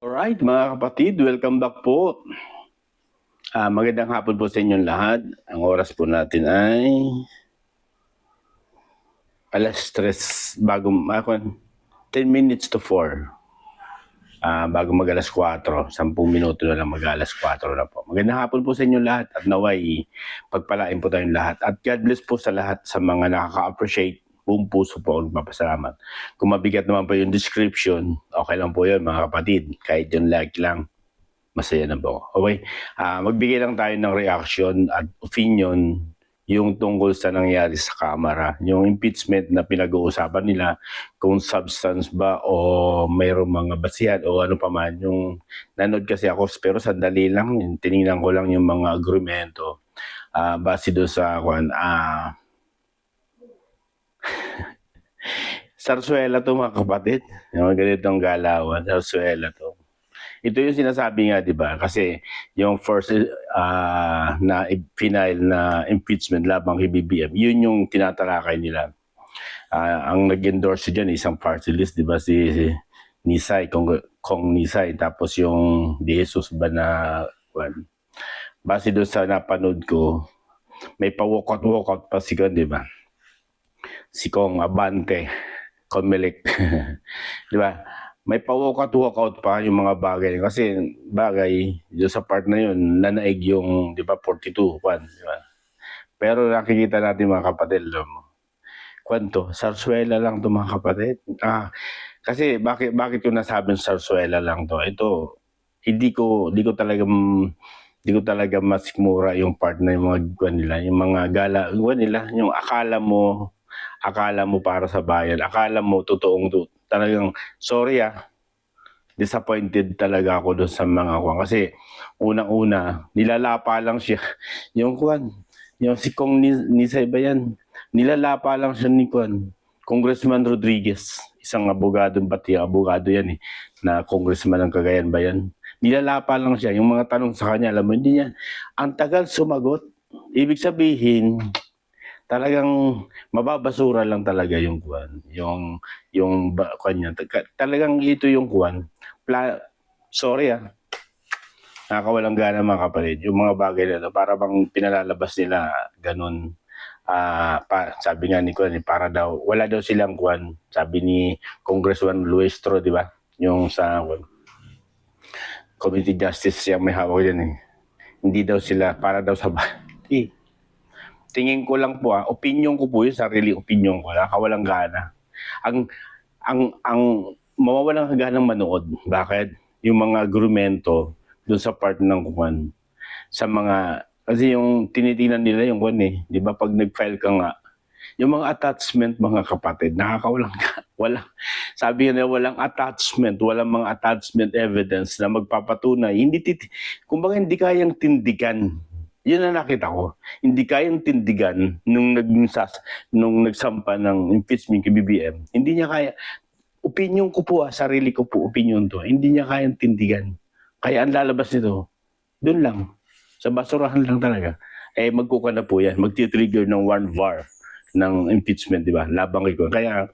Alright mga kapatid, welcome back po. Magandang hapon po sa inyong lahat. Ang oras po natin ay alas 3, 10 minutes to 4. Bago mag alas 4, 10 minuto na lang mag alas 4 na po. Magandang hapon po sa inyong lahat at naway pagpalain po tayong lahat. At God bless po sa lahat sa mga nakaka-appreciate. Buong puso po ang magpapasalamat. Kung mabigat naman po yung description, okay lang po yun mga kapatid. Kahit yung like lang, masaya na po. Okay? Magbigay lang tayo ng reaction at opinion yung tungkol sa nangyari sa Kamara. Yung impeachment na pinag-uusapan nila, kung substance ba o mayroong mga basihan o ano pa man. Yung nanood kasi ako, pero sandali lang, tinignan ko lang yung mga agrumento. Base doon sa Sarsuela to mga kapatid. Yung ganitong galawan, Sarsuela to. Ito yung sinasabi nga, di ba? Kasi yung first na final na impeachment labang kay BBM, yun yung tinatalakay nila. Ang nag-endorse dyan, isang party list, di ba? Si Nisay, Kong Nisay. Tapos yung De Jesus ba na, base doon sa napanood ko, may pa-walkout pa si di ba? Si Kong Abante, Comelec. Di ba? May pa-walkout pa yung mga bagay. Kasi bagay, yung sa part na yun, nanaig yung, di ba, 42, di ba? Pero nakikita natin mga kapatid, kwento, sarsuela lang to mga kapatid. Kasi bakit ko nasabing sarsuela lang to? Ito, hindi ko talaga masikmura yung part na yung mga nila, yung mga gala nila, yung akala mo para sa bayan, akala mo talagang sorry disappointed talaga ako doon sa mga kasi unang-una nilalapa lang siya yung yung si Kong Nisay ba yan, nilalapa lang siya ni Congressman Rodriguez, isang abogado, abogado yan na congressman ng Cagayan ba yan, nilalapa lang siya, yung mga tanong sa kanya, alam mo, hindi niya, ang tagal sumagot, ibig sabihin, talagang mababasura lang talaga yung kanya. Talagang ito yung sorry nakakawalang gana mga kapatid. Yung mga bagay na ito, para bang pinalalabas nila ganun. Sabi nga ni para daw, wala daw silang sabi ni Congressman Luestro, di ba? Yung sa Community Justice siya may hawak yan Hindi daw sila, para daw sa tingin ko lang po opinion ko po yun, sarili opinion ko, nakawalang gana. Ang mawawalang ganang manood. Bakit? Yung mga agrumento doon sa part ng sa mga, kasi yung tinitingnan nila yung di ba pag nag-file ka nga, yung mga attachment mga kapatid, wala. Sabi nila walang attachment, walang mga attachment evidence na magpapatunay. Kumbaga hindi kayang tindigan. Yun ang nakita ko. Hindi kayang tindigan nung nagsampa ng impeachment kay BBM. Hindi niya kaya. Opinion ko po sarili ko po opinion to. Hindi niya kayang tindigan. Kaya ang lalabas nito, doon lang. Sa basurahan lang talaga. Magkuka na po yan. Magti-trigger ng one VAR ng impeachment, di ba? Labang kay Kaya,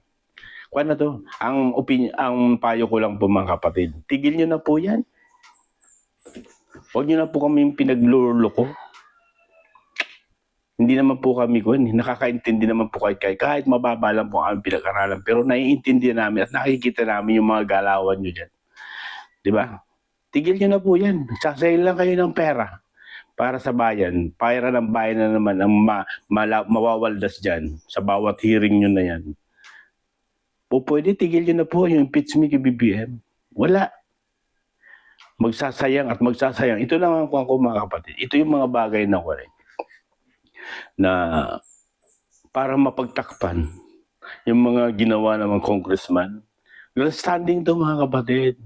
na to. Ang payo ko lang po mga kapatid, tigil nyo na po yan. Huwag nyo na po kami pinagluloko. Hindi naman po kami nakakaintindi naman po kahit mababa lang po ang pinag-aralan, pero naiintindihan namin at nakikita namin yung mga galawan nyo dyan. Di ba? Tigil nyo na po yan. Sasayin lang kayo ng pera para sa bayan. Pera ng bayan na naman ang mawawaldas dyan sa bawat hearing nyo na yan. Pwede tigil nyo na po yung impeachment kay BBM. Wala. Magsasayang. Ito lang ang ko mga kapatid. Ito yung mga bagay na para mapagtakpan yung mga ginawa ng mga congressman. Grandstanding to mga kapatid.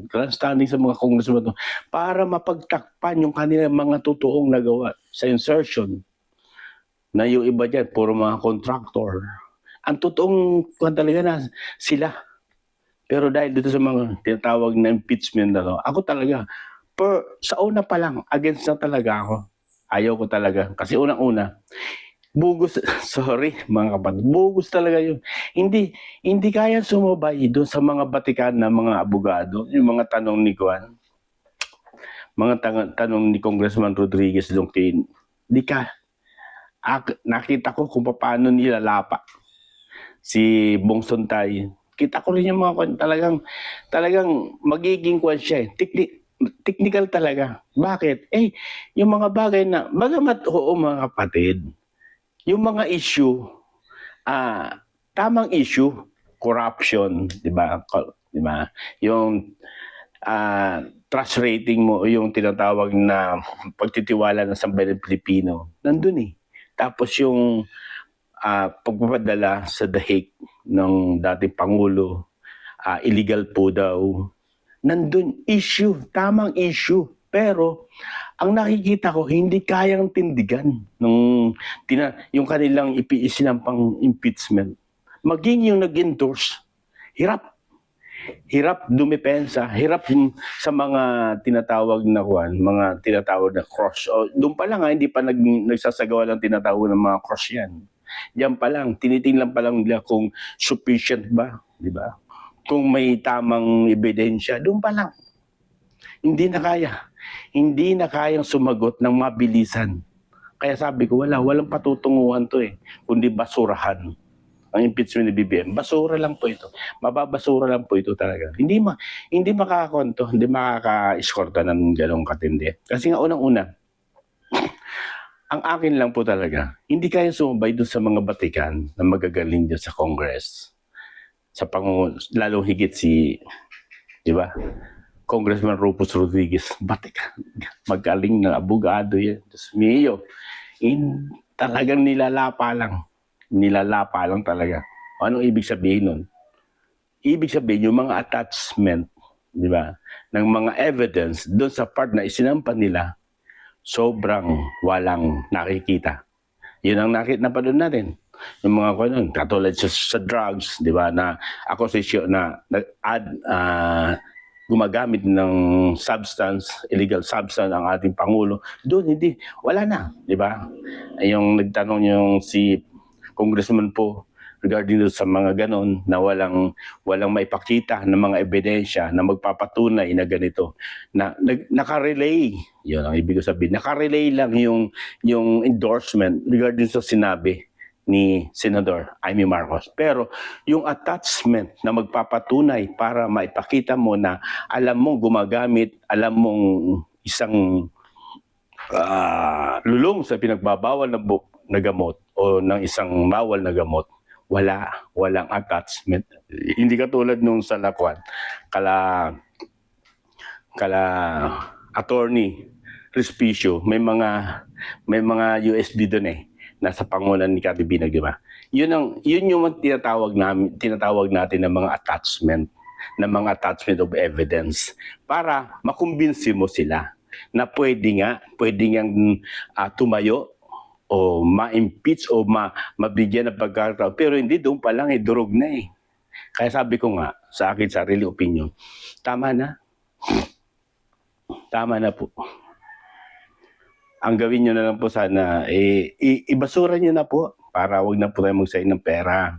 Grandstanding sa mga congressman to, para mapagtakpan yung kanilang mga totoong nagawa sa insertion. Na yung iba dyan, puro mga contractor. Ang totoong talaga na sila. Pero dahil dito sa mga tinatawag na impeachment na to, ako talaga, sa una pa lang, against na talaga ako. Ayaw ko talaga. Kasi unang-una, Bugus, sorry mga kapatid, bugus talaga yun. Hindi kaya sumabay doon sa mga batikan na mga abogado, yung mga tanong ni Juan, tanong ni Congressman Rodriguez doon kay, di ka, nakita ko kung paano nilalapa si Bong Sontay. Kita ko rin yung mga talagang magiging kwan siya eh. Technical talaga. Bakit? Yung mga bagay na, bagamat oo mga kapatid, yung mga issue, tamang issue, corruption, di ba? Di ba? Yung trust rating mo, yung tinatawag na pagtitiwala ng sambayan ng Pilipino, nandun eh. Tapos yung pagpapadala sa dahig ng dating Pangulo, illegal po daw, nandun issue, tamang issue. Pero ang nakikita ko, hindi kayang tindigan yung kanilang isinampang impeachment. Maging yung nag-endorse, hirap dumepensa, hirap sa mga tinatawag na cross. Doon pa lang hindi pa nagsasagawa ng tinatawag ng mga cross yan. Diyan pa lang, tinitingnan pa lang nila kung sufficient ba, di ba? Kung may tamang ebidensya, doon pa lang. Hindi na kaya. Hindi na kayang sumagot ng mabilisan. Kaya sabi ko, walang patutunguhan to eh, kundi basurahan. Ang impeachment ni BBM, basura lang po ito. Mababasura lang po ito talaga. Hindi makakakonto, hindi makaka-eskorta ng ganong katindi. Kasi nga unang-una, ang akin lang po talaga, hindi kaya sumabay doon sa mga batikan na magagaling dyan sa Congress. Sa lalo higit si, di ba, Congressman Rufus Rodriguez, batikan, magaling na abogado yan. Diyos mio, talagang nilalapa lang talaga. Anong ibig sabihin nun? Ibig sabihin, yung mga attachment, di ba, ng mga evidence doon sa part na isinampan nila, sobrang walang nakikita. Yun ang napanood natin. Yung mga katulad sa drugs, di ba, na accusation na nag-add, gumagamit ng illegal substance ang ating Pangulo. Doon, wala na, di ba? Yung nagtanong yung si Congressman po regarding sa mga ganon na walang maipakita ng mga ebidensya na magpapatunay na ganito na nakarelay, yun ang ibig sabihin, nakarelay lang yung endorsement regarding sa sinabi ni Senador Amy Marcos. Pero yung attachment na magpapatunay para maipakita mo na alam mong gumagamit, alam mong isang lulong sa pinagbabawal na gamot o ng isang bawal na gamot, walang attachment. Hindi katulad nung sa Lakwan, kala attorney Respicio, may mga USB doon nasa pangunan ni Cathy Binag, di ba? Yun yung tinatawag natin ng mga attachment of evidence para makumbinsi mo sila na pwede nga tumayo o ma-impeach o mabigyan ng pagkakataon. Pero hindi, doon pa lang durog na eh. Kaya sabi ko nga, sa akin sarili opinion, tama na. Tama na po. Ang gawin nyo na lang po sana, ibasura nyo na po para wag na po tayo magsayin ng pera.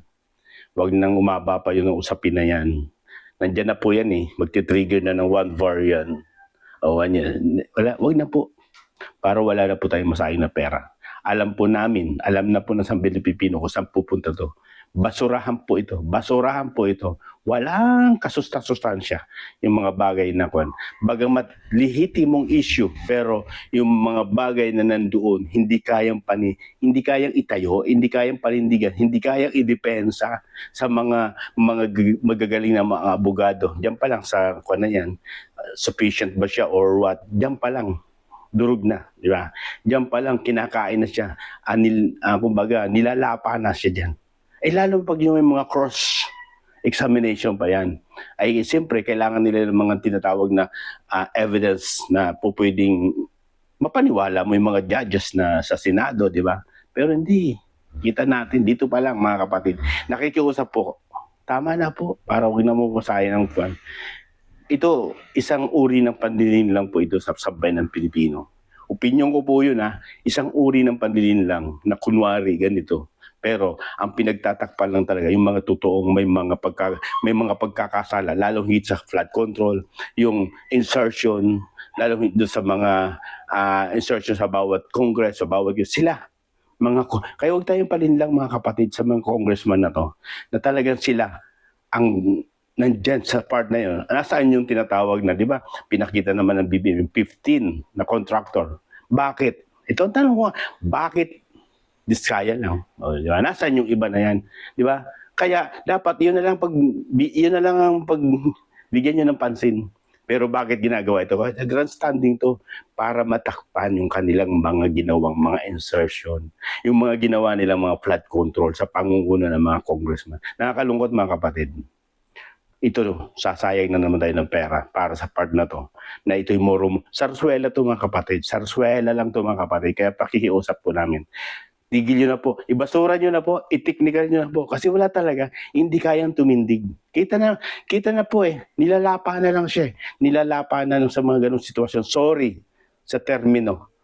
Wag nang umaba pa yung usapin na yan. Nandyan na po yan eh. Magti-trigger na ng one var yan. Wag na po. Para wala na po tayong masayang na pera. Alam na po ng Sambayan ng Pilipino kung saan pupunta to. Basurahan po ito. Walang kasustansya yung mga bagay na bagamat lehitimong issue, pero yung mga bagay na nandoon, hindi kayang itayo, hindi kayang panindigan, hindi kayang idepensa sa mga magagaling na mga abogado. Diyan pa lang sa sufficient ba siya or what? Diyan pa lang. Durog na, di ba? Diyan pa lang kinakain na siya. Kumbaga, nilalapa na siya diyan. Lalo pag yung mga cross-examination pa yan, ay siyempre kailangan nila ng mga tinatawag na evidence na po pwedeng mapaniwala mo yung mga judges na sa Senado, di ba? Pero hindi. Kita natin, dito pa lang mga kapatid. Nakikiusap po, tama na po, para huwag na mo sayang ng kwan. Ito, isang uri ng pandinin lang po ito sa Sambayan ng Pilipino. Opinyon ko po yun isang uri ng panlilinlang na kunwari ganito. Pero ang pinagtatakpan lang talaga yung mga totoong may mga pagkakasala, lalong higit sa flood control, yung insertion, lalong higit doon sa mga insertion sa bawat congress, sa bawat sila. Kaya huwag tayong palinlang mga kapatid sa mga congressman na to, na talagang sila ang nandyan sa part na yun. Nasaan yung tinatawag na, di ba? Pinakita naman ng BBM, 15 na contractor. Bakit? Ito ang tanong ko, bakit diskaya lang? O, di ba? Nasaan yung iba na yan? Di ba? Kaya dapat yun na lang ang bigyan nyo ng pansin. Pero bakit ginagawa ito? Grandstanding to para matakpan yung kanilang mga ginawang mga insertion. Yung mga ginawa nilang mga flood control sa pangunguna ng mga congressman. Nakakalungkot mga kapatid. Ito, sasayang na naman tayo ng pera para sa part na to. Na ito'y sarsuela to mga kapatid. Sarsuela lang to mga kapatid. Kaya pakikiusap po namin. Tigil nyo na po. Ibasura nyo na po. I-technical nyo na po. Kasi wala talaga. Hindi kayang tumindig. Kita na po Nilalapa na lang siya. Nilalapa na lang sa mga ganong sitwasyon. Sorry sa termino.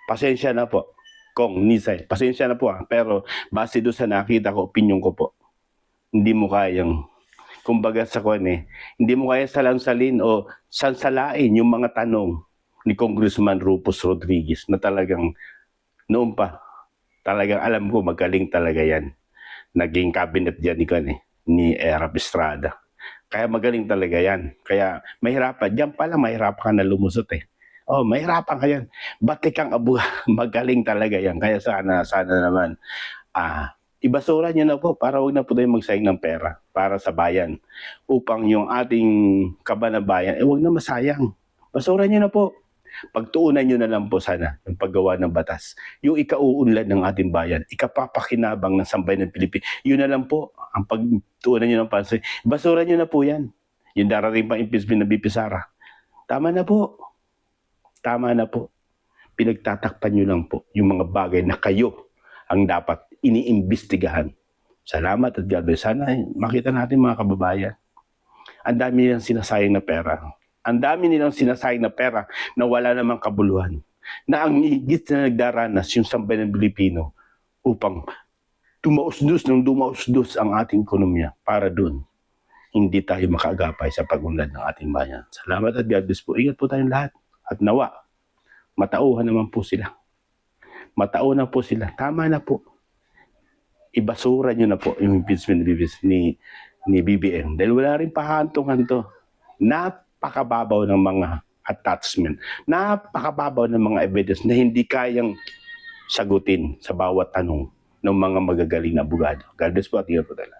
Pasensya na po. Kong, Nisay. Pasensya na po Pero base doon sa nakita ko, opinion ko po. Hindi mo kayang kumbaga sa hindi mo kaya salansalin o sansalain yung mga tanong ni Congressman Rufus Rodriguez na talagang noon pa, talagang alam ko magaling talaga yan. Naging cabinet yan ni Erap Estrada. Kaya magaling talaga yan. Kaya mahirapan. Diyan pala mahirapan ka na lumusot mahirapan ka yan. Ba't kang magaling talaga yan. Kaya sana naman ibasura nyo na po para huwag na po tayo magsayang ng pera para sa bayan upang yung ating kabanabayan huwag na masayang. Basura nyo na po. Pagtuunan nyo na lang po sana yung paggawa ng batas. Yung ikauunlad ng ating bayan, ikapapakinabang ng sambayan ng Pilipinas. Yun na lang po ang pagtuunan nyo ng pansin. Basura nyo na po yan. Yung darating pang impeachment na BP Sara. Tama na po. Tama na po. Pinagtatakpan nyo lang po yung mga bagay na kayo ang dapat iniimbestigahan. Salamat at God bless. Sana makita natin mga kababayan. Ang dami nilang sinasayang na pera. Ang dami nilang sinasayang na pera na wala namang kabuluhan. Na ang higit na nagdaranas yung sambayan ng Pilipino upang dumausdos ang ating ekonomiya para doon hindi tayo makaagapay sa pag-unlad ng ating bayan. Salamat at God bless po. Ingat po tayong lahat. At nawa, matauhan naman po sila. Matauhan na po sila. Tama na po. Ibasura nyo na po yung impeachment ni BBM. Dahil wala rin pahantungan to. Napakababaw ng mga attachment. Napakababaw ng mga evidence na hindi kayang sagutin sa bawat tanong ng mga magagaling na abogado. God bless po at ingat po tayo.